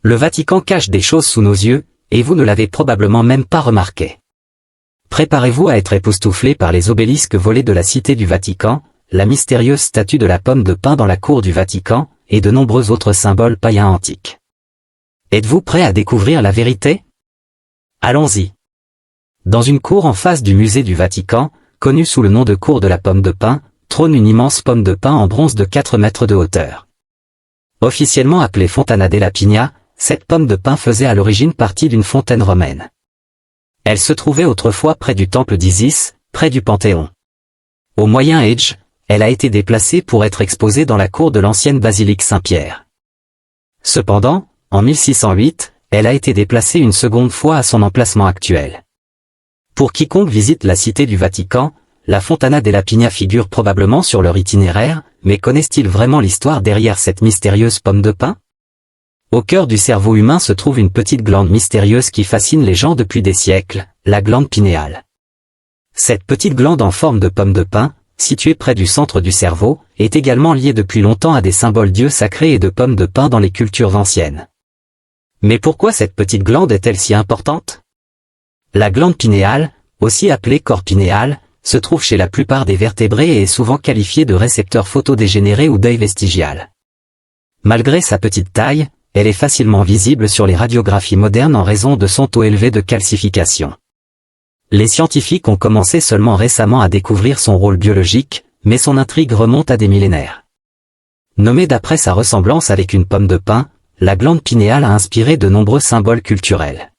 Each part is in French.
Le Vatican cache des choses sous nos yeux, et vous ne l'avez probablement même pas remarqué. Préparez-vous à être époustouflé par les obélisques volés de la cité du Vatican, la mystérieuse statue de la pomme de pin dans la cour du Vatican, et de nombreux autres symboles païens antiques. Êtes-vous prêt à découvrir la vérité? Allons-y. Dans une cour en face du musée du Vatican, connue sous le nom de cour de la pomme de pin, trône une immense pomme de pin en bronze de 4 mètres de hauteur. Officiellement appelée Fontana della Pigna, cette pomme de pin faisait à l'origine partie d'une fontaine romaine. Elle se trouvait autrefois près du temple d'Isis, près du Panthéon. Au Moyen Âge, elle a été déplacée pour être exposée dans la cour de l'ancienne basilique Saint-Pierre. Cependant, en 1608, elle a été déplacée une seconde fois à son emplacement actuel. Pour quiconque visite la cité du Vatican, la Fontana della Pigna figure probablement sur leur itinéraire, mais connaissent-ils vraiment l'histoire derrière cette mystérieuse pomme de pin? Au cœur du cerveau humain se trouve une petite glande mystérieuse qui fascine les gens depuis des siècles, la glande pinéale. Cette petite glande en forme de pomme de pin, située près du centre du cerveau, est également liée depuis longtemps à des symboles dieux sacrés et de pommes de pin dans les cultures anciennes. Mais pourquoi cette petite glande est-elle si importante? La glande pinéale, aussi appelée corps pinéal, se trouve chez la plupart des vertébrés et est souvent qualifiée de récepteur photodégénéré ou d'œil vestigial. Malgré sa petite taille, elle est facilement visible sur les radiographies modernes en raison de son taux élevé de calcification. Les scientifiques ont commencé seulement récemment à découvrir son rôle biologique, mais son intrigue remonte à des millénaires. Nommée d'après sa ressemblance avec une pomme de pin, la glande pinéale a inspiré de nombreux symboles culturels.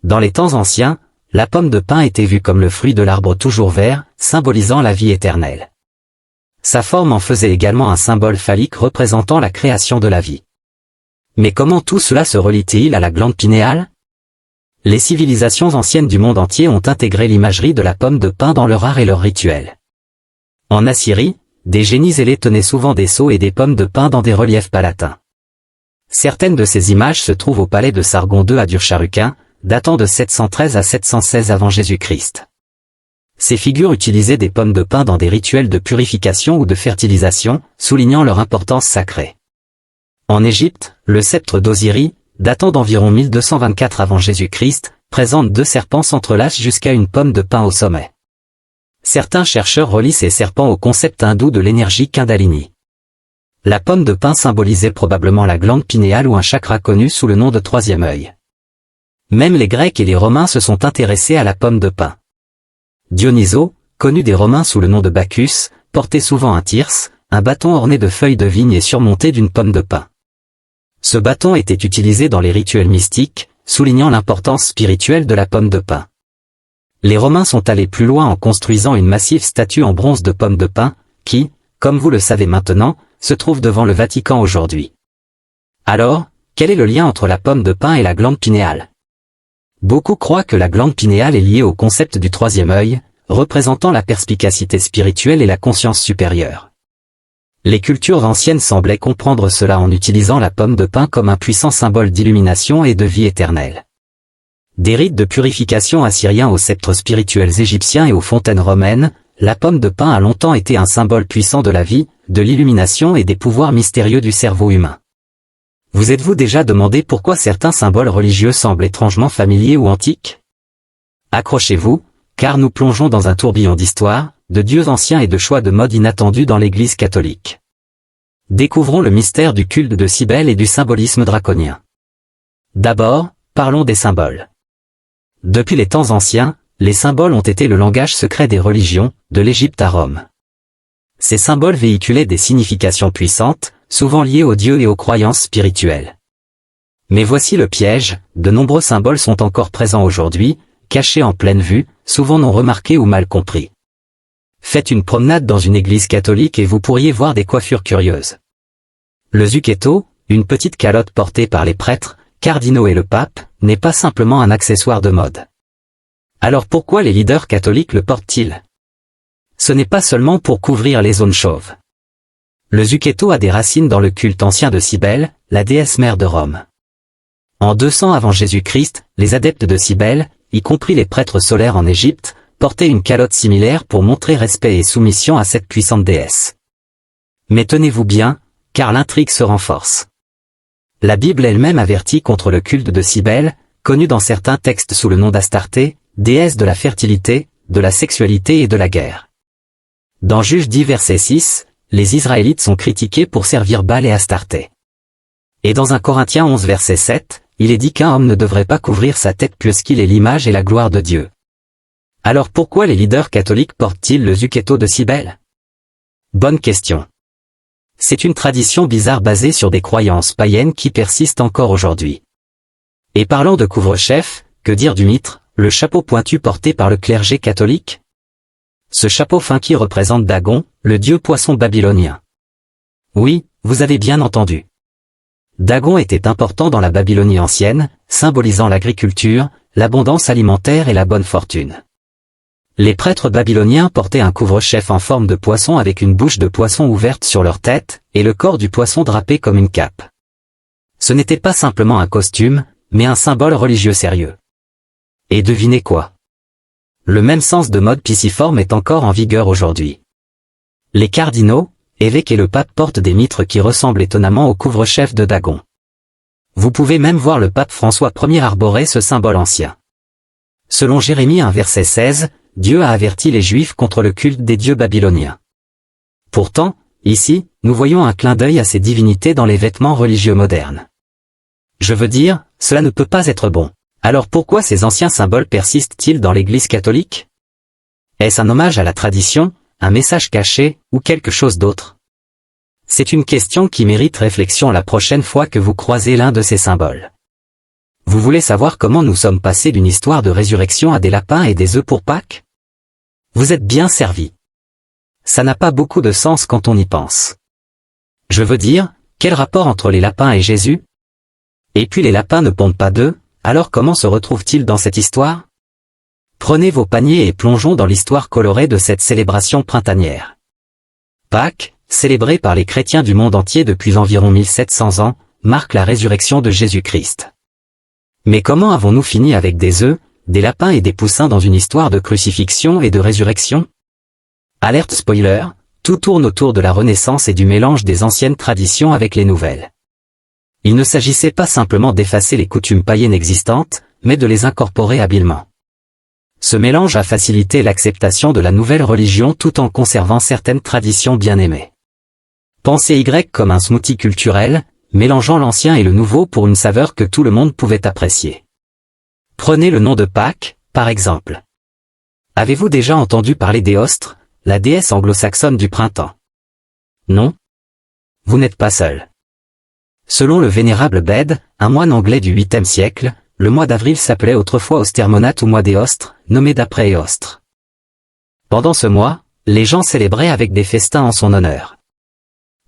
Dans les temps anciens, la pomme de pin était vue comme le fruit de l'arbre toujours vert, symbolisant la vie éternelle. Sa forme en faisait également un symbole phallique représentant la création de la vie. Mais comment tout cela se relie-t-il à la glande pinéale? Les civilisations anciennes du monde entier ont intégré l'imagerie de la pomme de pin dans leur art et leurs rituels. En Assyrie, des génies zélés tenaient souvent des sceaux et des pommes de pin dans des reliefs palatins. Certaines de ces images se trouvent au palais de Sargon II à Durcharuquin, datant de 713 à 716 avant Jésus-Christ. Ces figures utilisaient des pommes de pin dans des rituels de purification ou de fertilisation, soulignant leur importance sacrée. En Égypte, le sceptre d'Osiris, datant d'environ 1224 avant Jésus-Christ, présente 2 serpents s'entrelacent jusqu'à une pomme de pin au sommet. Certains chercheurs relient ces serpents au concept hindou de l'énergie Kundalini. La pomme de pin symbolisait probablement la glande pinéale ou un chakra connu sous le nom de troisième œil. Même les Grecs et les Romains se sont intéressés à la pomme de pin. Dionysos, connu des Romains sous le nom de Bacchus, portait souvent un thyrse, un bâton orné de feuilles de vigne et surmonté d'une pomme de pin. Ce bâton était utilisé dans les rituels mystiques, soulignant l'importance spirituelle de la pomme de pin. Les Romains sont allés plus loin en construisant une massive statue en bronze de pomme de pin, qui, comme vous le savez maintenant, se trouve devant le Vatican aujourd'hui. Alors, quel est le lien entre la pomme de pin et la glande pinéale? Beaucoup croient que la glande pinéale est liée au concept du troisième œil, représentant la perspicacité spirituelle et la conscience supérieure. Les cultures anciennes semblaient comprendre cela en utilisant la pomme de pin comme un puissant symbole d'illumination et de vie éternelle. Des rites de purification assyriens aux sceptres spirituels égyptiens et aux fontaines romaines, la pomme de pin a longtemps été un symbole puissant de la vie, de l'illumination et des pouvoirs mystérieux du cerveau humain. Vous êtes-vous déjà demandé pourquoi certains symboles religieux semblent étrangement familiers ou antiques? Accrochez-vous, car nous plongeons dans un tourbillon d'histoire, de dieux anciens et de choix de mode inattendus dans l'Église catholique. Découvrons le mystère du culte de Cybèle et du symbolisme draconien. D'abord, parlons des symboles. Depuis les temps anciens, les symboles ont été le langage secret des religions, de l'Égypte à Rome. Ces symboles véhiculaient des significations puissantes, souvent liées aux dieux et aux croyances spirituelles. Mais voici le piège, de nombreux symboles sont encore présents aujourd'hui, cachés en pleine vue, souvent non remarqués ou mal compris. Faites une promenade dans une église catholique et vous pourriez voir des coiffures curieuses. Le zucchetto, une petite calotte portée par les prêtres, cardinaux et le pape, n'est pas simplement un accessoire de mode. Alors pourquoi les leaders catholiques le portent-ils? Ce n'est pas seulement pour couvrir les zones chauves. Le zucchetto a des racines dans le culte ancien de Cybèle, la déesse mère de Rome. En 200 avant Jésus-Christ, les adeptes de Cybèle, y compris les prêtres solaires en Égypte, portaient une calotte similaire pour montrer respect et soumission à cette puissante déesse. Mais tenez-vous bien, car l'intrigue se renforce. La Bible elle-même avertit contre le culte de Cybèle, connu dans certains textes sous le nom d'Astarté, déesse de la fertilité, de la sexualité et de la guerre. Dans Juge 10 verset 6, les Israélites sont critiqués pour servir Baal et Astarté. Et dans 1 Corinthiens 11 verset 7, il est dit qu'un homme ne devrait pas couvrir sa tête puisqu'il est l'image et la gloire de Dieu. Alors pourquoi les leaders catholiques portent-ils le zucchetto de Cybèle? Bonne question. C'est une tradition bizarre basée sur des croyances païennes qui persistent encore aujourd'hui. Et parlant de couvre-chef, que dire du mitre, le chapeau pointu porté par le clergé catholique? Ce chapeau funky représente Dagon, le dieu poisson babylonien. Oui, vous avez bien entendu. Dagon était important dans la Babylonie ancienne, symbolisant l'agriculture, l'abondance alimentaire et la bonne fortune. Les prêtres babyloniens portaient un couvre-chef en forme de poisson avec une bouche de poisson ouverte sur leur tête, et le corps du poisson drapé comme une cape. Ce n'était pas simplement un costume, mais un symbole religieux sérieux. Et devinez quoi? Le même sens de mode pisciforme est encore en vigueur aujourd'hui. Les cardinaux, évêques et le pape portent des mitres qui ressemblent étonnamment au couvre-chef de Dagon. Vous pouvez même voir le pape François Ier arborer ce symbole ancien. Selon Jérémie 1 verset 16, Dieu a averti les Juifs contre le culte des dieux babyloniens. Pourtant, ici, nous voyons un clin d'œil à ces divinités dans les vêtements religieux modernes. Je veux dire, cela ne peut pas être bon. Alors pourquoi ces anciens symboles persistent-ils dans l'Église catholique? Est-ce un hommage à la tradition, un message caché, ou quelque chose d'autre? C'est une question qui mérite réflexion la prochaine fois que vous croisez l'un de ces symboles. Vous voulez savoir comment nous sommes passés d'une histoire de résurrection à des lapins et des œufs pour Pâques? Vous êtes bien servis. Ça n'a pas beaucoup de sens quand on y pense. Je veux dire, quel rapport entre les lapins et Jésus? Et puis les lapins ne pondent pas d'œufs, alors comment se retrouvent-ils dans cette histoire? Prenez vos paniers et plongeons dans l'histoire colorée de cette célébration printanière. Pâques, célébrée par les chrétiens du monde entier depuis environ 1700 ans, marque la résurrection de Jésus-Christ. Mais comment avons-nous fini avec des œufs, des lapins et des poussins dans une histoire de crucifixion et de résurrection? Alerte spoiler, tout tourne autour de la Renaissance et du mélange des anciennes traditions avec les nouvelles. Il ne s'agissait pas simplement d'effacer les coutumes païennes existantes, mais de les incorporer habilement. Ce mélange a facilité l'acceptation de la nouvelle religion tout en conservant certaines traditions bien aimées. Pensez Y comme un smoothie culturel, mélangeant l'ancien et le nouveau pour une saveur que tout le monde pouvait apprécier. Prenez le nom de Pâques, par exemple. Avez-vous déjà entendu parler d'Éostre, la déesse anglo-saxonne du printemps? Non? Vous n'êtes pas seul. Selon le vénérable Bède, un moine anglais du 8e siècle, le mois d'avril s'appelait autrefois Austermonate ou mois d'Éostre, nommé d'après Éostre. Pendant ce mois, les gens célébraient avec des festins en son honneur.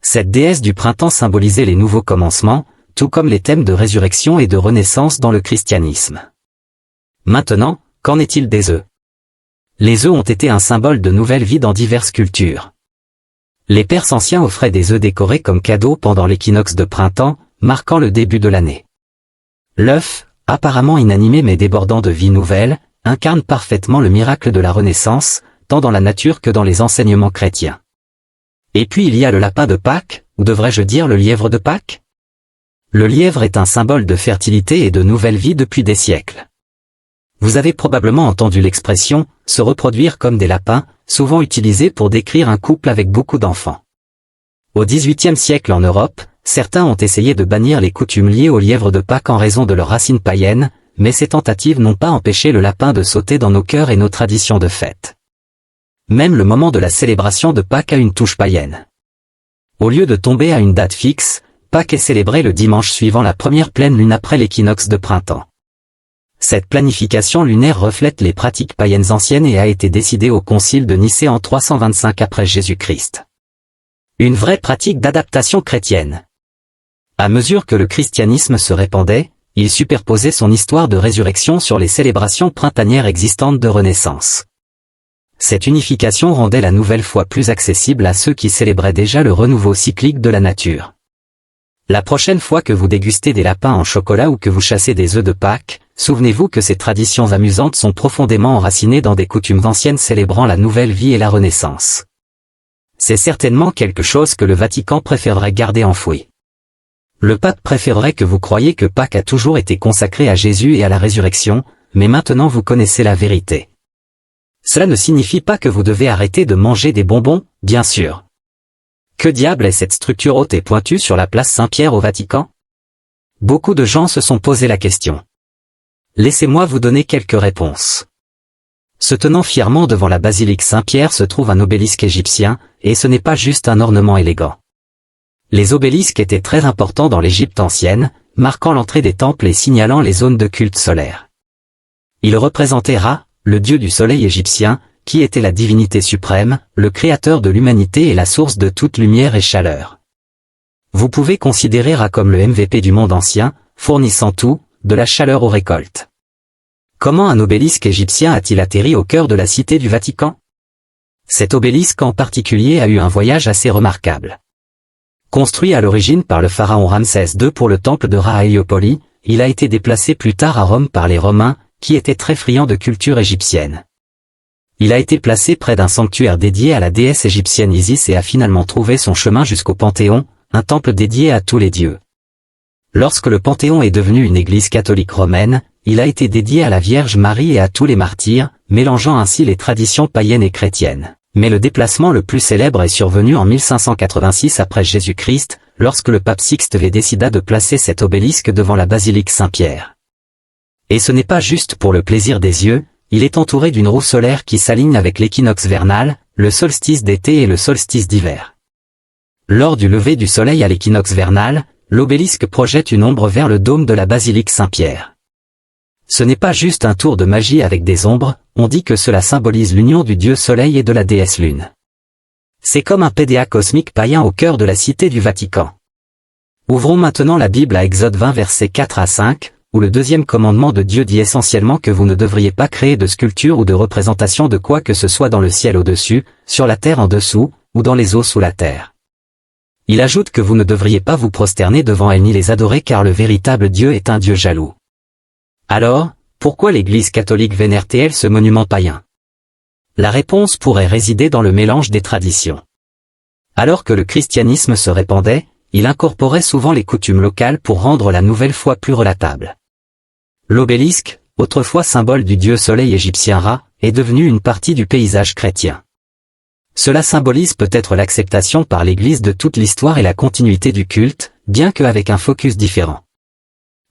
Cette déesse du printemps symbolisait les nouveaux commencements, tout comme les thèmes de résurrection et de renaissance dans le christianisme. Maintenant, qu'en est-il des œufs? Les œufs ont été un symbole de nouvelle vie dans diverses cultures. Les Perses anciens offraient des œufs décorés comme cadeaux pendant l'équinoxe de printemps, marquant le début de l'année. L'œuf, apparemment inanimé mais débordant de vie nouvelle, incarne parfaitement le miracle de la Renaissance, tant dans la nature que dans les enseignements chrétiens. Et puis il y a le lapin de Pâques, ou devrais-je dire le lièvre de Pâques? Le lièvre est un symbole de fertilité et de nouvelle vie depuis des siècles. Vous avez probablement entendu l'expression « se reproduire comme des lapins », souvent utilisée pour décrire un couple avec beaucoup d'enfants. Au XVIIIe siècle en Europe, certains ont essayé de bannir les coutumes liées au lièvre de Pâques en raison de leurs racines païennes, mais ces tentatives n'ont pas empêché le lapin de sauter dans nos cœurs et nos traditions de fête. Même le moment de la célébration de Pâques a une touche païenne. Au lieu de tomber à une date fixe, Pâques est célébré le dimanche suivant la première pleine lune après l'équinoxe de printemps. Cette planification lunaire reflète les pratiques païennes anciennes et a été décidée au concile de Nicée en 325 après Jésus-Christ. Une vraie pratique d'adaptation chrétienne. À mesure que le christianisme se répandait, il superposait son histoire de résurrection sur les célébrations printanières existantes de Renaissance. Cette unification rendait la nouvelle foi plus accessible à ceux qui célébraient déjà le renouveau cyclique de la nature. La prochaine fois que vous dégustez des lapins en chocolat ou que vous chassez des œufs de Pâques, souvenez-vous que ces traditions amusantes sont profondément enracinées dans des coutumes anciennes célébrant la nouvelle vie et la Renaissance. C'est certainement quelque chose que le Vatican préférerait garder enfoui. Le pape préférerait que vous croyiez que Pâques a toujours été consacré à Jésus et à la résurrection, mais maintenant vous connaissez la vérité. Cela ne signifie pas que vous devez arrêter de manger des bonbons, bien sûr. Que diable est cette structure haute et pointue sur la place Saint-Pierre au Vatican? Beaucoup de gens se sont posé la question. Laissez-moi vous donner quelques réponses. Se tenant fièrement devant la basilique Saint-Pierre se trouve un obélisque égyptien, et ce n'est pas juste un ornement élégant. Les obélisques étaient très importants dans l'Égypte ancienne, marquant l'entrée des temples et signalant les zones de culte solaire. Ils représentaient Ra, le dieu du soleil égyptien, qui était la divinité suprême, le créateur de l'humanité et la source de toute lumière et chaleur. Vous pouvez considérer Ra comme le MVP du monde ancien, fournissant tout, de la chaleur aux récoltes. Comment un obélisque égyptien a-t-il atterri au cœur de la cité du Vatican? Cet obélisque en particulier a eu un voyage assez remarquable. Construit à l'origine par le pharaon Ramsès II pour le temple de Ra à Héliopoli, il a été déplacé plus tard à Rome par les Romains, qui étaient très friands de culture égyptienne. Il a été placé près d'un sanctuaire dédié à la déesse égyptienne Isis et a finalement trouvé son chemin jusqu'au Panthéon, un temple dédié à tous les dieux. Lorsque le Panthéon est devenu une église catholique romaine, il a été dédié à la Vierge Marie et à tous les martyrs, mélangeant ainsi les traditions païennes et chrétiennes. Mais le déplacement le plus célèbre est survenu en 1586 après Jésus-Christ, lorsque le pape Sixte V décida de placer cet obélisque devant la basilique Saint-Pierre. Et ce n'est pas juste pour le plaisir des yeux, il est entouré d'une roue solaire qui s'aligne avec l'équinoxe vernal, le solstice d'été et le solstice d'hiver. Lors du lever du soleil à l'équinoxe vernal, l'obélisque projette une ombre vers le dôme de la basilique Saint-Pierre. Ce n'est pas juste un tour de magie avec des ombres, on dit que cela symbolise l'union du dieu soleil et de la déesse lune. C'est comme un PDA cosmique païen au cœur de la cité du Vatican. Ouvrons maintenant la Bible à Exode 20 versets 4 à 5, où le deuxième commandement de Dieu dit essentiellement que vous ne devriez pas créer de sculpture ou de représentation de quoi que ce soit dans le ciel au-dessus, sur la terre en dessous, ou dans les eaux sous la terre. Il ajoute que vous ne devriez pas vous prosterner devant elles ni les adorer car le véritable Dieu est un Dieu jaloux. Alors, pourquoi l'Église catholique vénère-t-elle ce monument païen? La réponse pourrait résider dans le mélange des traditions. Alors que le christianisme se répandait, il incorporait souvent les coutumes locales pour rendre la nouvelle foi plus relatable. L'obélisque, autrefois symbole du dieu soleil égyptien Ra, est devenu une partie du paysage chrétien. Cela symbolise peut-être l'acceptation par l'Église de toute l'histoire et la continuité du culte, bien qu'avec un focus différent.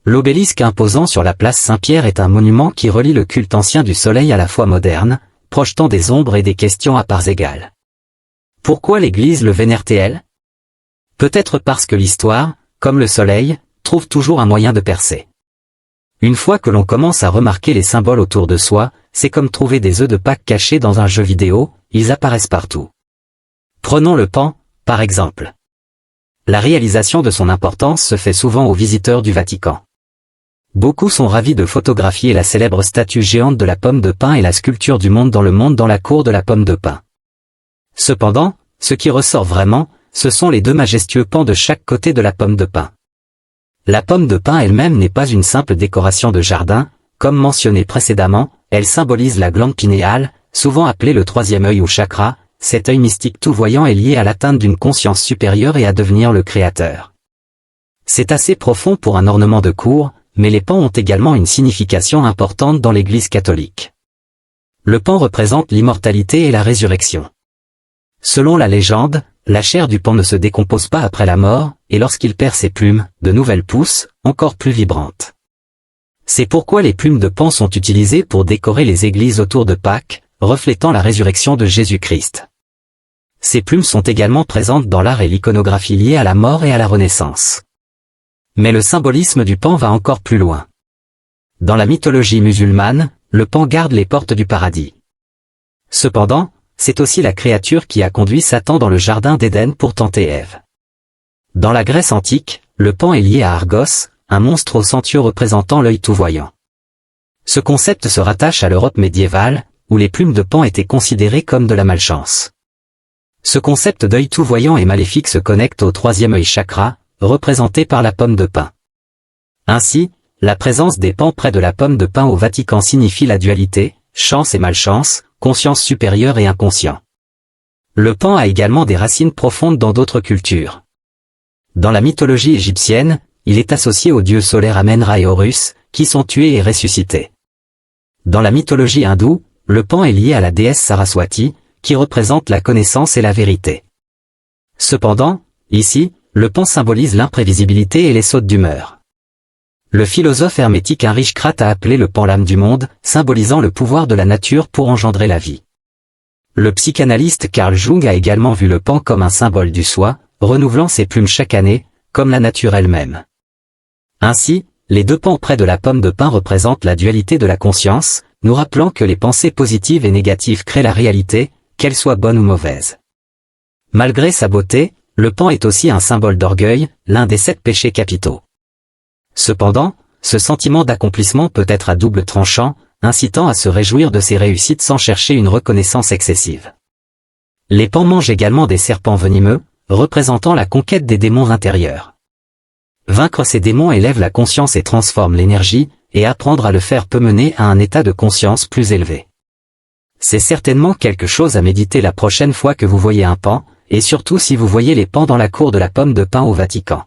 L'obélisque imposant sur la place Saint-Pierre est un monument qui relie le culte ancien du soleil à la foi moderne, projetant des ombres et des questions à parts égales. Pourquoi l'Église le vénère-t-elle? Peut-être parce que l'histoire, comme le soleil, trouve toujours un moyen de percer. Une fois que l'on commence à remarquer les symboles autour de soi, c'est comme trouver des œufs de Pâques cachés dans un jeu vidéo, ils apparaissent partout. Prenons le pan, par exemple. La réalisation de son importance se fait souvent aux visiteurs du Vatican. Beaucoup sont ravis de photographier la célèbre statue géante de la pomme de pin et la sculpture du monde dans la cour de la pomme de pin. Cependant, ce qui ressort vraiment, ce sont les deux majestueux pans de chaque côté de la pomme de pin. La pomme de pin elle-même n'est pas une simple décoration de jardin, comme mentionné précédemment, elle symbolise la glande pinéale, souvent appelée le troisième œil ou chakra. Cet œil mystique tout voyant est lié à l'atteinte d'une conscience supérieure et à devenir le créateur. C'est assez profond pour un ornement de cour, mais les pans ont également une signification importante dans l'Église catholique. Le pan représente l'immortalité et la résurrection. Selon la légende, la chair du pan ne se décompose pas après la mort, et lorsqu'il perd ses plumes, de nouvelles poussent, encore plus vibrantes. C'est pourquoi les plumes de pan sont utilisées pour décorer les églises autour de Pâques, reflétant la résurrection de Jésus-Christ. Ces plumes sont également présentes dans l'art et l'iconographie liée à la mort et à la Renaissance. Mais le symbolisme du pan va encore plus loin. Dans la mythologie musulmane, le pan garde les portes du paradis. Cependant, c'est aussi la créature qui a conduit Satan dans le jardin d'Éden pour tenter Ève. Dans la Grèce antique, le pan est lié à Argos, un monstre aux centieux représentant l'œil tout-voyant. Ce concept se rattache à l'Europe médiévale, où les plumes de pan étaient considérées comme de la malchance. Ce concept d'œil tout-voyant et maléfique se connecte au troisième œil chakra, représenté par la pomme de pin. Ainsi, la présence des pans près de la pomme de pin au Vatican signifie la dualité, chance et malchance, conscience supérieure et inconscient. Le pan a également des racines profondes dans d'autres cultures. Dans la mythologie égyptienne, il est associé aux dieux solaires Amen-Ra et Horus, qui sont tués et ressuscités. Dans la mythologie hindoue, le pan est lié à la déesse Saraswati, qui représente la connaissance et la vérité. Cependant, ici, le pan symbolise l'imprévisibilité et les sautes d'humeur. Le philosophe hermétique Heinrich Kratt a appelé le pan l'âme du monde, symbolisant le pouvoir de la nature pour engendrer la vie. Le psychanalyste Carl Jung a également vu le pan comme un symbole du soi, renouvelant ses plumes chaque année, comme la nature elle-même. Ainsi, les deux pans près de la pomme de pin représentent la dualité de la conscience, nous rappelant que les pensées positives et négatives créent la réalité, qu'elle soit bonne ou mauvaise. Malgré sa beauté, le pan est aussi un symbole d'orgueil, l'un des 7 péchés capitaux. Cependant, ce sentiment d'accomplissement peut être à double tranchant, incitant à se réjouir de ses réussites sans chercher une reconnaissance excessive. Les pans mangent également des serpents venimeux, représentant la conquête des démons intérieurs. Vaincre ces démons élève la conscience et transforme l'énergie, et apprendre à le faire peut mener à un état de conscience plus élevé. C'est certainement quelque chose à méditer la prochaine fois que vous voyez un pan, et surtout si vous voyez les pans dans la cour de la pomme de pin au Vatican.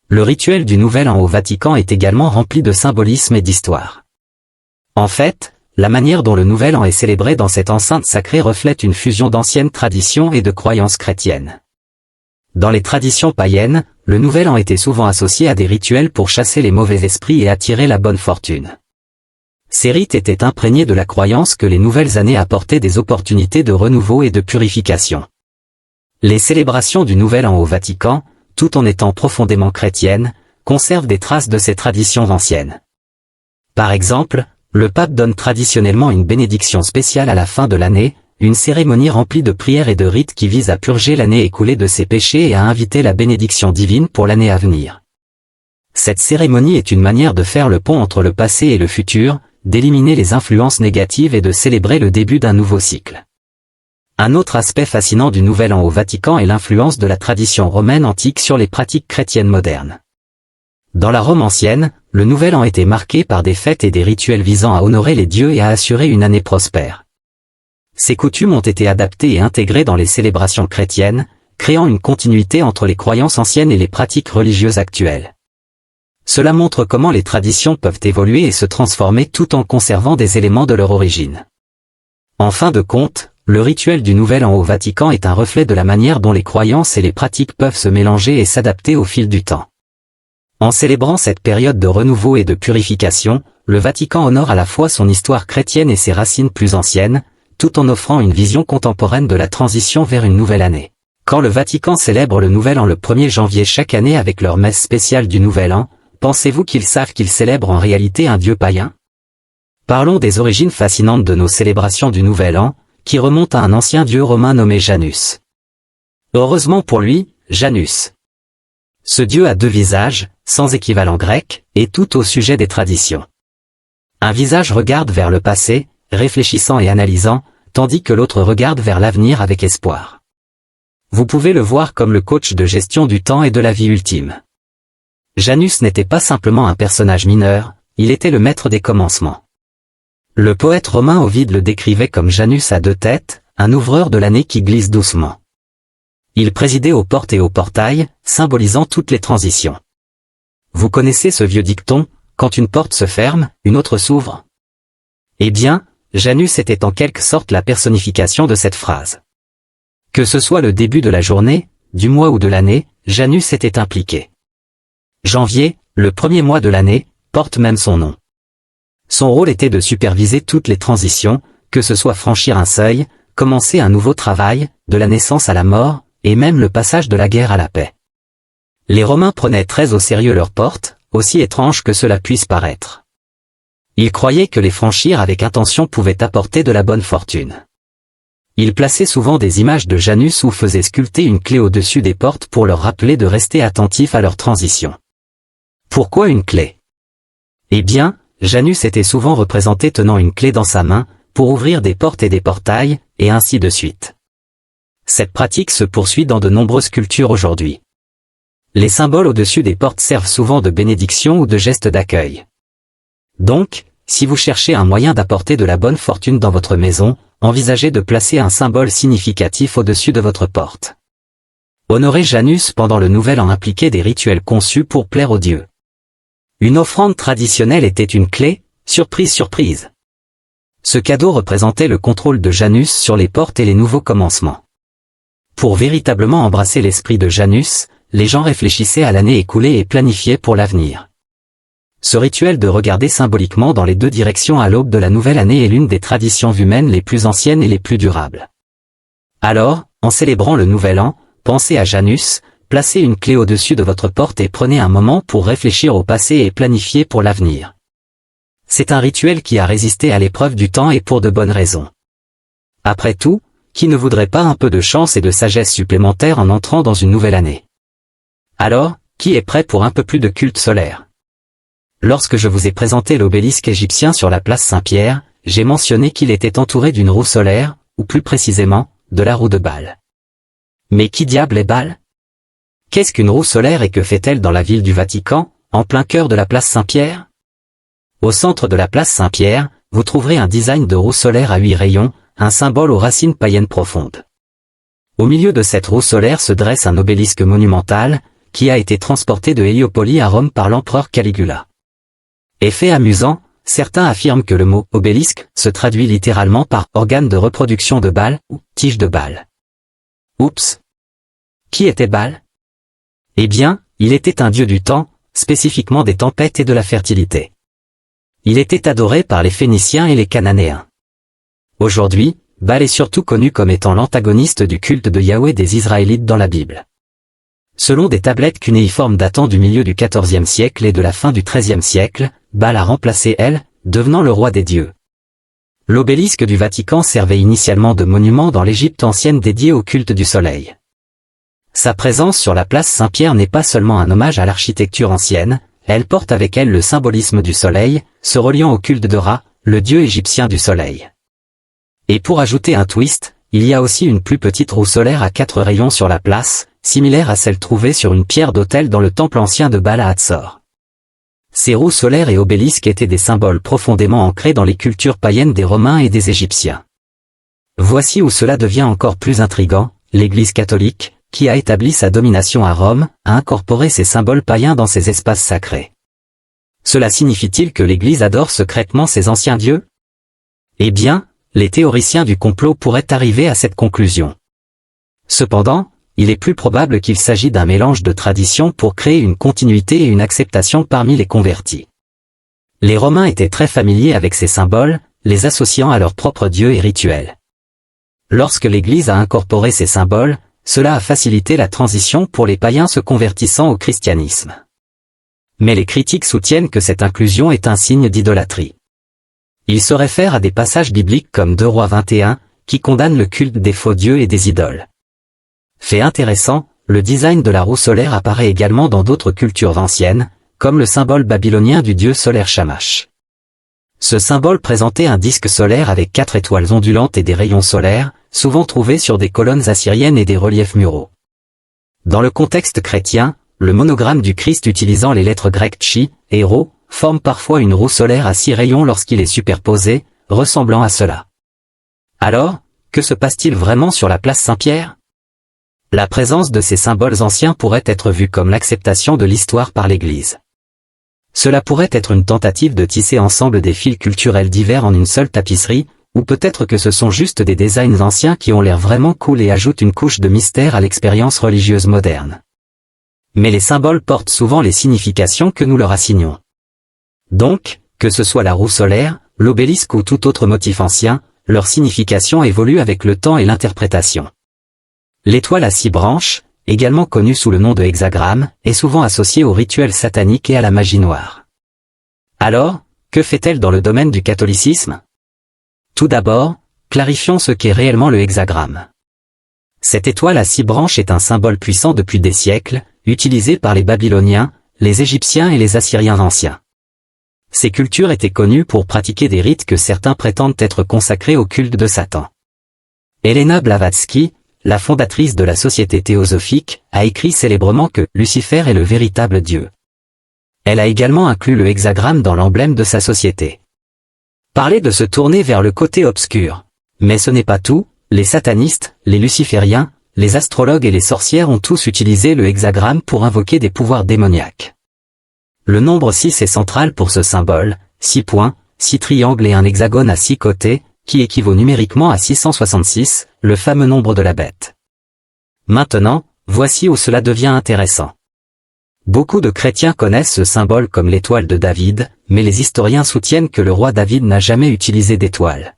Le rituel du Nouvel An au Vatican est également rempli de symbolisme et d'histoire. En fait, la manière dont le Nouvel An est célébré dans cette enceinte sacrée reflète une fusion d'anciennes traditions et de croyances chrétiennes. Dans les traditions païennes, le Nouvel An était souvent associé à des rituels pour chasser les mauvais esprits et attirer la bonne fortune. Ces rites étaient imprégnés de la croyance que les nouvelles années apportaient des opportunités de renouveau et de purification. Les célébrations du Nouvel An au Vatican, tout en étant profondément chrétiennes, conservent des traces de ces traditions anciennes. Par exemple, le pape donne traditionnellement une bénédiction spéciale à la fin de l'année, une cérémonie remplie de prières et de rites qui vise à purger l'année écoulée de ses péchés et à inviter la bénédiction divine pour l'année à venir. Cette cérémonie est une manière de faire le pont entre le passé et le futur, d'éliminer les influences négatives et de célébrer le début d'un nouveau cycle. Un autre aspect fascinant du Nouvel An au Vatican est l'influence de la tradition romaine antique sur les pratiques chrétiennes modernes. Dans la Rome ancienne, le Nouvel An était marqué par des fêtes et des rituels visant à honorer les dieux et à assurer une année prospère. Ces coutumes ont été adaptées et intégrées dans les célébrations chrétiennes, créant une continuité entre les croyances anciennes et les pratiques religieuses actuelles. Cela montre comment les traditions peuvent évoluer et se transformer tout en conservant des éléments de leur origine. En fin de compte, le rituel du Nouvel An au Vatican est un reflet de la manière dont les croyances et les pratiques peuvent se mélanger et s'adapter au fil du temps. En célébrant cette période de renouveau et de purification, le Vatican honore à la fois son histoire chrétienne et ses racines plus anciennes, tout en offrant une vision contemporaine de la transition vers une nouvelle année. Quand le Vatican célèbre le Nouvel An le 1er janvier chaque année avec leur messe spéciale du Nouvel An, pensez-vous qu'ils savent qu'ils célèbrent en réalité un dieu païen? Parlons des origines fascinantes de nos célébrations du Nouvel An, qui remontent à un ancien dieu romain nommé Janus. Heureusement pour lui, Janus. Ce dieu a 2 visages, sans équivalent grec, et tout au sujet des traditions. Un visage regarde vers le passé, réfléchissant et analysant, tandis que l'autre regarde vers l'avenir avec espoir. Vous pouvez le voir comme le coach de gestion du temps et de la vie ultime. Janus n'était pas simplement un personnage mineur, il était le maître des commencements. Le poète romain Ovide le décrivait comme Janus à 2 têtes, un ouvreur de l'année qui glisse doucement. Il présidait aux portes et aux portails, symbolisant toutes les transitions. Vous connaissez ce vieux dicton, quand une porte se ferme, une autre s'ouvre? Eh bien, Janus était en quelque sorte la personnification de cette phrase. Que ce soit le début de la journée, du mois ou de l'année, Janus était impliqué. Janvier, le 1er mois de l'année, porte même son nom. Son rôle était de superviser toutes les transitions, que ce soit franchir un seuil, commencer un nouveau travail, de la naissance à la mort, et même le passage de la guerre à la paix. Les Romains prenaient très au sérieux leurs portes, aussi étrange que cela puisse paraître. Ils croyaient que les franchir avec intention pouvait apporter de la bonne fortune. Ils plaçaient souvent des images de Janus ou faisaient sculpter une clé au-dessus des portes pour leur rappeler de rester attentifs à leur transition. Pourquoi une clé? Eh bien, Janus était souvent représenté tenant une clé dans sa main, pour ouvrir des portes et des portails, et ainsi de suite. Cette pratique se poursuit dans de nombreuses cultures aujourd'hui. Les symboles au-dessus des portes servent souvent de bénédiction ou de geste d'accueil. Donc, si vous cherchez un moyen d'apporter de la bonne fortune dans votre maison, envisagez de placer un symbole significatif au-dessus de votre porte. Honorer Janus pendant le Nouvel An impliquait des rituels conçus pour plaire aux dieux. Une offrande traditionnelle était une clé, surprise surprise. Ce cadeau représentait le contrôle de Janus sur les portes et les nouveaux commencements. Pour véritablement embrasser l'esprit de Janus, les gens réfléchissaient à l'année écoulée et planifiaient pour l'avenir. Ce rituel de regarder symboliquement dans les deux directions à l'aube de la nouvelle année est l'une des traditions humaines les plus anciennes et les plus durables. Alors, en célébrant le Nouvel An, pensez à Janus, placez une clé au-dessus de votre porte et prenez un moment pour réfléchir au passé et planifier pour l'avenir. C'est un rituel qui a résisté à l'épreuve du temps et pour de bonnes raisons. Après tout, qui ne voudrait pas un peu de chance et de sagesse supplémentaire en entrant dans une nouvelle année? Alors, qui est prêt pour un peu plus de culte solaire? Lorsque je vous ai présenté l'obélisque égyptien sur la place Saint-Pierre, j'ai mentionné qu'il était entouré d'une roue solaire, ou plus précisément, de la roue de Baal. Mais qui diable est Baal? Qu'est-ce qu'une roue solaire et que fait-elle dans la ville du Vatican, en plein cœur de la place Saint-Pierre? Au centre de la place Saint-Pierre, vous trouverez un design de roue solaire à 8 rayons, un symbole aux racines païennes profondes. Au milieu de cette roue solaire se dresse un obélisque monumental, qui a été transporté de Héliopolis à Rome par l'empereur Caligula. Effet amusant, certains affirment que le mot « obélisque » se traduit littéralement par « organe de reproduction de Baal » ou « tige de Baal ». Oups! Qui était Baal? Eh bien, il était un dieu du temps, spécifiquement des tempêtes et de la fertilité. Il était adoré par les Phéniciens et les Cananéens. Aujourd'hui, Baal est surtout connu comme étant l'antagoniste du culte de Yahweh des Israélites dans la Bible. Selon des tablettes cunéiformes datant du milieu du XIVe siècle et de la fin du XIIIe siècle, Baal a remplacé El, devenant le roi des dieux. L'obélisque du Vatican servait initialement de monument dans l'Égypte ancienne dédié au culte du soleil. Sa présence sur la place Saint-Pierre n'est pas seulement un hommage à l'architecture ancienne, elle porte avec elle le symbolisme du soleil, se reliant au culte de Ra, le dieu égyptien du soleil. Et pour ajouter un twist, il y a aussi une plus petite roue solaire à 4 rayons sur la place, similaire à celle trouvée sur une pierre d'autel dans le temple ancien de Baal à Hatzor. Ces roues solaires et obélisques étaient des symboles profondément ancrés dans les cultures païennes des Romains et des Égyptiens. Voici où cela devient encore plus intrigant, l'Église catholique, qui a établi sa domination à Rome, a incorporé ces symboles païens dans ses espaces sacrés. Cela signifie-t-il que l'Église adore secrètement ses anciens dieux? Eh bien, les théoriciens du complot pourraient arriver à cette conclusion. Cependant, il est plus probable qu'il s'agit d'un mélange de traditions pour créer une continuité et une acceptation parmi les convertis. Les Romains étaient très familiers avec ces symboles, les associant à leurs propres dieux et rituels. Lorsque l'Église a incorporé ces symboles, cela a facilité la transition pour les païens se convertissant au christianisme. Mais les critiques soutiennent que cette inclusion est un signe d'idolâtrie. Ils se réfèrent à des passages bibliques comme 2 Rois 21, qui condamnent le culte des faux dieux et des idoles. Fait intéressant, le design de la roue solaire apparaît également dans d'autres cultures anciennes, comme le symbole babylonien du dieu solaire Shamash. Ce symbole présentait un disque solaire avec 4 étoiles ondulantes et des rayons solaires, souvent trouvés sur des colonnes assyriennes et des reliefs muraux. Dans le contexte chrétien, le monogramme du Christ utilisant les lettres grecques Chi et Rho forme parfois une roue solaire à 6 rayons lorsqu'il est superposé, ressemblant à cela. Alors, que se passe-t-il vraiment sur la place Saint-Pierre? La présence de ces symboles anciens pourrait être vue comme l'acceptation de l'histoire par l'Église. Cela pourrait être une tentative de tisser ensemble des fils culturels divers en une seule tapisserie, ou peut-être que ce sont juste des designs anciens qui ont l'air vraiment cool et ajoutent une couche de mystère à l'expérience religieuse moderne. Mais les symboles portent souvent les significations que nous leur assignons. Donc, que ce soit la roue solaire, l'obélisque ou tout autre motif ancien, leur signification évolue avec le temps et l'interprétation. L'étoile à 6 branches, également connue sous le nom de hexagramme, est souvent associée au rituel satanique et à la magie noire. Alors, que fait-elle dans le domaine du catholicisme? Tout d'abord, clarifions ce qu'est réellement le hexagramme. Cette étoile à 6 branches est un symbole puissant depuis des siècles, utilisé par les Babyloniens, les Égyptiens et les Assyriens anciens. Ces cultures étaient connues pour pratiquer des rites que certains prétendent être consacrés au culte de Satan. Helena Blavatsky, la fondatrice de la Société théosophique, a écrit célèbrement que Lucifer est le véritable Dieu. Elle a également inclus le hexagramme dans l'emblème de sa société. Parler de se tourner vers le côté obscur. Mais ce n'est pas tout, les satanistes, les lucifériens, les astrologues et les sorcières ont tous utilisé le hexagramme pour invoquer des pouvoirs démoniaques. Le nombre 6 est central pour ce symbole, 6 points, 6 triangles et un hexagone à 6 côtés, qui équivaut numériquement à 666, le fameux nombre de la bête. Maintenant, voici où cela devient intéressant. Beaucoup de chrétiens connaissent ce symbole comme l'étoile de David, mais les historiens soutiennent que le roi David n'a jamais utilisé d'étoile.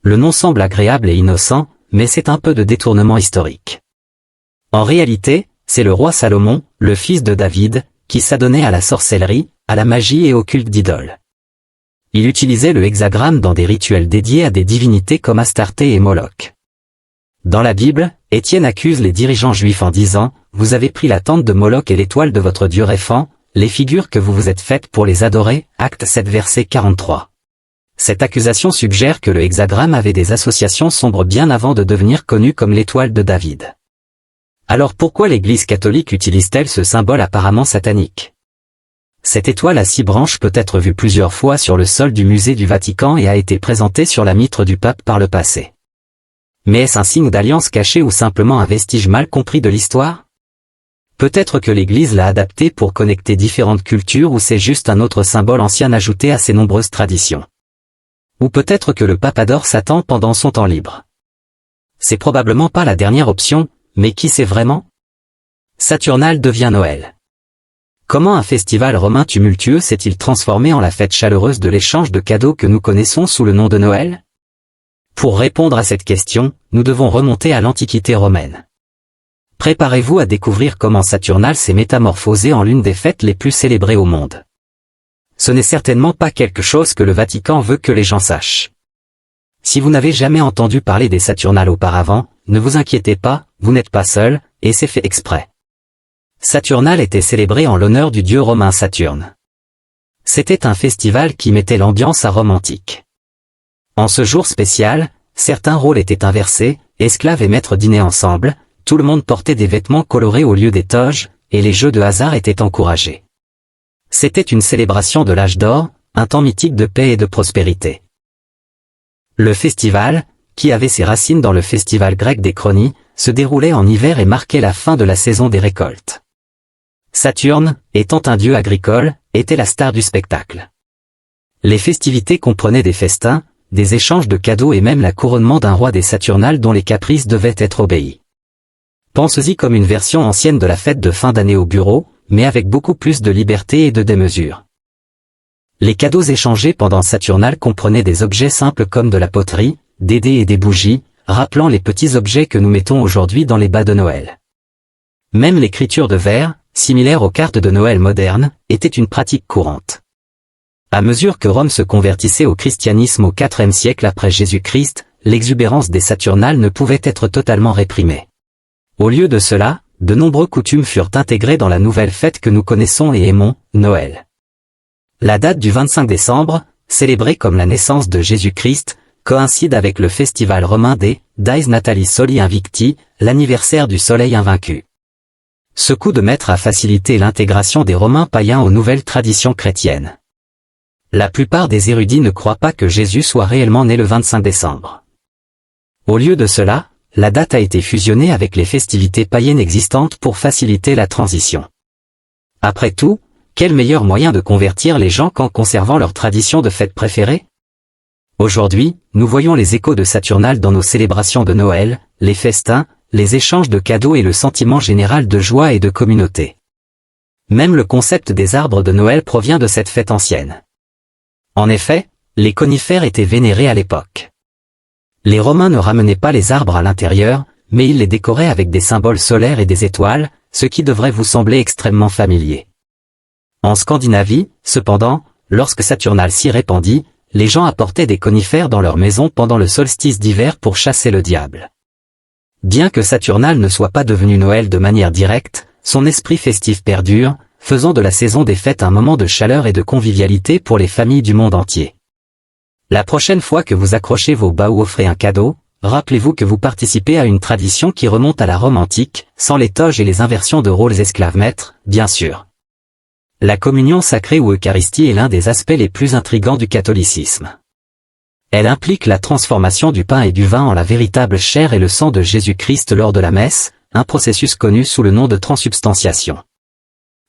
Le nom semble agréable et innocent, mais c'est un peu de détournement historique. En réalité, c'est le roi Salomon, le fils de David, qui s'adonnait à la sorcellerie, à la magie et au culte d'idoles. Il utilisait le hexagramme dans des rituels dédiés à des divinités comme Astarté et Moloch. Dans la Bible, Étienne accuse les dirigeants juifs en disant « Vous avez pris la tente de Moloch et l'étoile de votre dieu Réphan, les figures que vous vous êtes faites pour les adorer » Acte 7 verset 43. Cette accusation suggère que le hexagramme avait des associations sombres bien avant de devenir connu comme l'étoile de David. Alors pourquoi l'Église catholique utilise-t-elle ce symbole apparemment satanique? Cette étoile à 6 branches peut être vue plusieurs fois sur le sol du musée du Vatican et a été présentée sur la mitre du pape par le passé. Mais est-ce un signe d'alliance caché ou simplement un vestige mal compris de l'histoire? Peut-être que l'Église l'a adapté pour connecter différentes cultures ou c'est juste un autre symbole ancien ajouté à ses nombreuses traditions. Ou peut-être que le pape adore Satan pendant son temps libre. C'est probablement pas la dernière option, mais qui sait vraiment? Saturnale devient Noël. Comment un festival romain tumultueux s'est-il transformé en la fête chaleureuse de l'échange de cadeaux que nous connaissons sous le nom de Noël? Pour répondre à cette question, nous devons remonter à l'Antiquité romaine. Préparez-vous à découvrir comment Saturnale s'est métamorphosée en l'une des fêtes les plus célébrées au monde. Ce n'est certainement pas quelque chose que le Vatican veut que les gens sachent. Si vous n'avez jamais entendu parler des Saturnales auparavant, ne vous inquiétez pas, vous n'êtes pas seul, et c'est fait exprès. Saturnale était célébré en l'honneur du dieu romain Saturne. C'était un festival qui mettait l'ambiance à Rome antique. En ce jour spécial, certains rôles étaient inversés, esclaves et maîtres dînaient ensemble, tout le monde portait des vêtements colorés au lieu des toges, et les jeux de hasard étaient encouragés. C'était une célébration de l'âge d'or, un temps mythique de paix et de prospérité. Le festival, qui avait ses racines dans le festival grec des Chronies, se déroulait en hiver et marquait la fin de la saison des récoltes. Saturne, étant un dieu agricole, était la star du spectacle. Les festivités comprenaient des festins, des échanges de cadeaux et même la couronnement d'un roi des Saturnales dont les caprices devaient être obéis. Pensez-y comme une version ancienne de la fête de fin d'année au bureau, mais avec beaucoup plus de liberté et de démesure. Les cadeaux échangés pendant Saturnales comprenaient des objets simples comme de la poterie, des dés et des bougies, rappelant les petits objets que nous mettons aujourd'hui dans les bas de Noël. Même l'écriture de verre, similaire aux cartes de Noël modernes, était une pratique courante. À mesure que Rome se convertissait au christianisme au IVe siècle après Jésus-Christ, l'exubérance des Saturnales ne pouvait être totalement réprimée. Au lieu de cela, de nombreuses coutumes furent intégrées dans la nouvelle fête que nous connaissons et aimons, Noël. La date du 25 décembre, célébrée comme la naissance de Jésus-Christ, coïncide avec le festival romain des Dies Natalis Soli Invicti, l'anniversaire du soleil invaincu. Ce coup de maître a facilité l'intégration des Romains païens aux nouvelles traditions chrétiennes. La plupart des érudits ne croient pas que Jésus soit réellement né le 25 décembre. Au lieu de cela, la date a été fusionnée avec les festivités païennes existantes pour faciliter la transition. Après tout, quel meilleur moyen de convertir les gens qu'en conservant leur tradition de fête préférée? Aujourd'hui, nous voyons les échos de Saturnales dans nos célébrations de Noël, les festins, les échanges de cadeaux et le sentiment général de joie et de communauté. Même le concept des arbres de Noël provient de cette fête ancienne. En effet, les conifères étaient vénérés à l'époque. Les Romains ne ramenaient pas les arbres à l'intérieur, mais ils les décoraient avec des symboles solaires et des étoiles, ce qui devrait vous sembler extrêmement familier. En Scandinavie, cependant, lorsque Saturnale s'y répandit, les gens apportaient des conifères dans leur maison pendant le solstice d'hiver pour chasser le diable. Bien que Saturnale ne soit pas devenu Noël de manière directe, son esprit festif perdure, faisant de la saison des fêtes un moment de chaleur et de convivialité pour les familles du monde entier. La prochaine fois que vous accrochez vos bas ou offrez un cadeau, rappelez-vous que vous participez à une tradition qui remonte à la Rome antique, sans les toges et les inversions de rôles esclaves-maîtres, bien sûr. La communion sacrée ou Eucharistie est l'un des aspects les plus intrigants du catholicisme. Elle implique la transformation du pain et du vin en la véritable chair et le sang de Jésus-Christ lors de la messe, un processus connu sous le nom de transsubstantiation.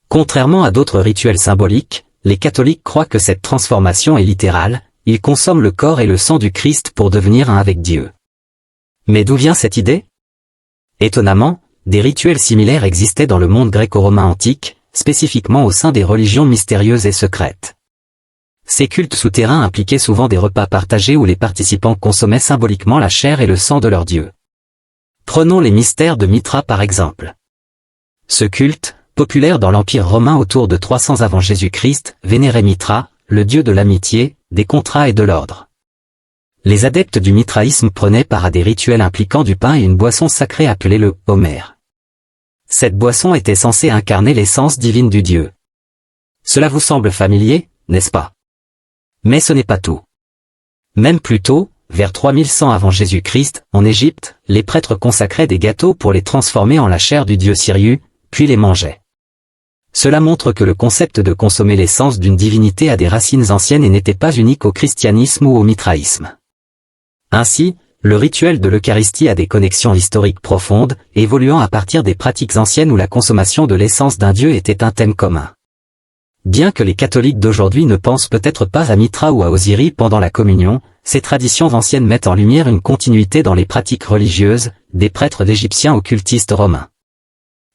Contrairement à d'autres rituels symboliques, les catholiques croient que cette transformation est littérale, ils consomment le corps et le sang du Christ pour devenir un avec Dieu. Mais d'où vient cette idée? Étonnamment, des rituels similaires existaient dans le monde gréco-romain antique, spécifiquement au sein des religions mystérieuses et secrètes. Ces cultes souterrains impliquaient souvent des repas partagés où les participants consommaient symboliquement la chair et le sang de leur dieu. Prenons les mystères de Mithra par exemple. Ce culte, populaire dans l'Empire romain autour de 300 avant Jésus-Christ, vénérait Mithra, le dieu de l'amitié, des contrats et de l'ordre. Les adeptes du mithraïsme prenaient part à des rituels impliquant du pain et une boisson sacrée appelée le homer. Cette boisson était censée incarner l'essence divine du dieu. Cela vous semble familier, n'est-ce pas? Mais ce n'est pas tout. Même plus tôt, vers 3100 avant Jésus-Christ, en Égypte, les prêtres consacraient des gâteaux pour les transformer en la chair du dieu Sirius, puis les mangeaient. Cela montre que le concept de consommer l'essence d'une divinité a des racines anciennes et n'était pas unique au christianisme ou au mithraïsme. Ainsi, le rituel de l'Eucharistie a des connexions historiques profondes, évoluant à partir des pratiques anciennes où la consommation de l'essence d'un dieu était un thème commun. Bien que les catholiques d'aujourd'hui ne pensent peut-être pas à Mithra ou à Osiris pendant la communion, ces traditions anciennes mettent en lumière une continuité dans les pratiques religieuses, des prêtres d'Égyptiens aux cultistes romains.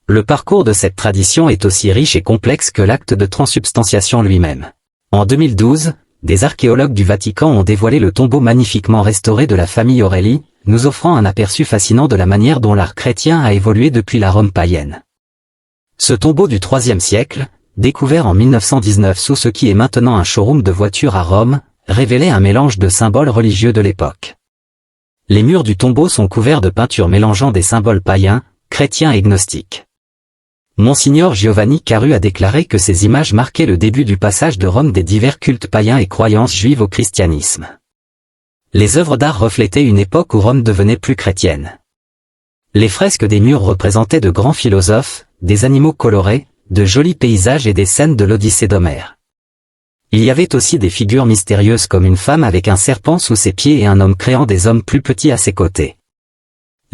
Le parcours de cette tradition est aussi riche et complexe que l'acte de transsubstantiation lui-même. En 2012, des archéologues du Vatican ont dévoilé le tombeau magnifiquement restauré de la famille Aurélie, nous offrant un aperçu fascinant de la manière dont l'art chrétien a évolué depuis la Rome païenne. Ce tombeau du IIIe siècle, découvert en 1919 sous ce qui est maintenant un showroom de voitures à Rome, révélait un mélange de symboles religieux de l'époque. Les murs du tombeau sont couverts de peintures mélangeant des symboles païens, chrétiens et gnostiques. Monsignor Giovanni Caru a déclaré que ces images marquaient le début du passage de Rome des divers cultes païens et croyances juives au christianisme. Les œuvres d'art reflétaient une époque où Rome devenait plus chrétienne. Les fresques des murs représentaient de grands philosophes, des animaux colorés, de jolis paysages et des scènes de l'Odyssée d'Homère. Il y avait aussi des figures mystérieuses comme une femme avec un serpent sous ses pieds et un homme créant des hommes plus petits à ses côtés.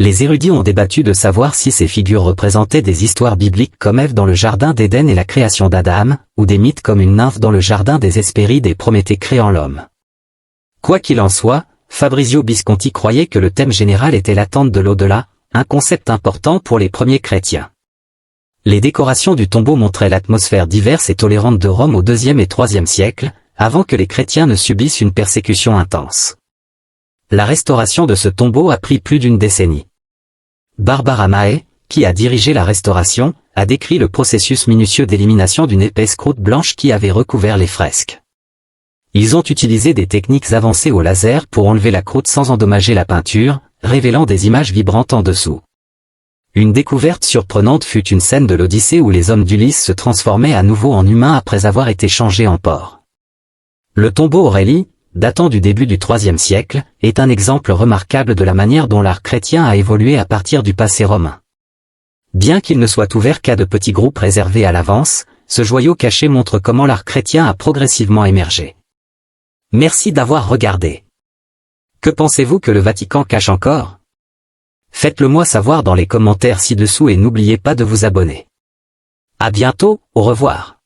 Les érudits ont débattu de savoir si ces figures représentaient des histoires bibliques comme Ève dans le jardin d'Éden et la création d'Adam, ou des mythes comme une nymphe dans le jardin des Hespérides et Prométhée créant l'homme. Quoi qu'il en soit, Fabrizio Visconti croyait que le thème général était l'attente de l'au-delà, un concept important pour les premiers chrétiens. Les décorations du tombeau montraient l'atmosphère diverse et tolérante de Rome au IIe et IIIe siècle, avant que les chrétiens ne subissent une persécution intense. La restauration de ce tombeau a pris plus d'une décennie. Barbara Mahé, qui a dirigé la restauration, a décrit le processus minutieux d'élimination d'une épaisse croûte blanche qui avait recouvert les fresques. Ils ont utilisé des techniques avancées au laser pour enlever la croûte sans endommager la peinture, révélant des images vibrantes en dessous. Une découverte surprenante fut une scène de l'Odyssée où les hommes d'Ulysse se transformaient à nouveau en humains après avoir été changés en porcs. Le tombeau Aurélie, datant du début du IIIe siècle, est un exemple remarquable de la manière dont l'art chrétien a évolué à partir du passé romain. Bien qu'il ne soit ouvert qu'à de petits groupes réservés à l'avance, ce joyau caché montre comment l'art chrétien a progressivement émergé. Merci d'avoir regardé. Que pensez-vous que le Vatican cache encore? Faites-le moi savoir dans les commentaires ci-dessous et n'oubliez pas de vous abonner. À bientôt, au revoir.